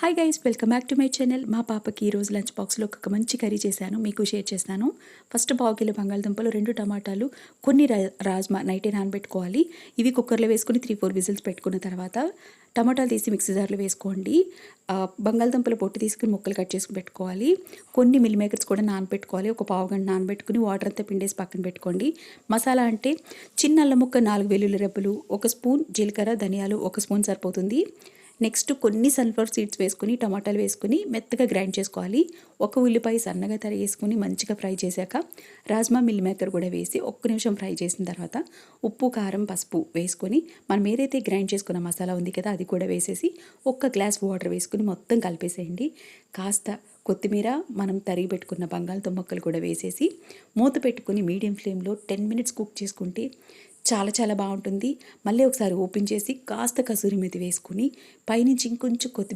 Hi guys, welcome back to my channel. మా పాపకి ఈరోజు లంచ్ బాక్స్లో ఒక మంచి కర్రీ చేశాను, మీకు షేర్ చేస్తాను. ఫస్ట్ పావు కిలో బంగాళదుంపలు, 2 టమాటాలు, కొన్ని రాజ్మా నైటే నానబెట్టుకోవాలి. ఇవి కుక్కర్లో వేసుకుని 3-4 విజిల్స్ పెట్టుకున్న తర్వాత టమాటాలు తీసి మిక్సీ జార్లో వేసుకోండి. బంగాళదుంపలు పొట్టు తీసుకుని ముక్కలు కట్ చేసుకుని పెట్టుకోవాలి. కొన్ని మిల్ మేకర్స్ కూడా నానబెట్టుకోవాలి. ఒక పావు గంట నానబెట్టుకుని వాటర్ అంతా పిండేసి పక్కన పెట్టుకోండి. మసాలా అంటే చిన్న అల్లం ముక్క, 4 వెల్లుల్లి రెబ్బలు, 1 స్పూన్ జీలకర్ర, ధనియాలు 1 స్పూన్ సరిపోతుంది. నెక్స్ట్ కొన్ని సన్ఫ్లవర్ సీడ్స్ వేసుకుని టమాటాలు వేసుకుని మెత్తగా గ్రైండ్ చేసుకోవాలి. 1 ఉల్లిపాయ సన్నగా తరిగేసుకుని మంచిగా ఫ్రై చేశాక రాజ్మా మిల్ మేకర్ కూడా వేసి 1 నిమిషం ఫ్రై చేసిన తర్వాత ఉప్పు, కారం, పసుపు వేసుకొని మనం ఏదైతే గ్రైండ్ చేసుకున్న మసాలా ఉంది కదా అది కూడా వేసేసి 1 గ్లాస్ వాటర్ వేసుకుని మొత్తం కలిపేసేయండి. కాస్త కొత్తిమీర, మనం తరిగి పెట్టుకున్న బంగాళదుంప ముక్కలు కూడా వేసేసి మూత పెట్టుకుని మీడియం ఫ్లేమ్లో 10 మినిట్స్ కుక్ చేసుకుంటే చాలా బాగుంటుంది. మళ్ళీ ఒకసారి ఓపెన్ చేసి కాస్త కసూరి మేతి వేసుకుని పైనుంచి ఇంకొంచెం కొత్తిమీర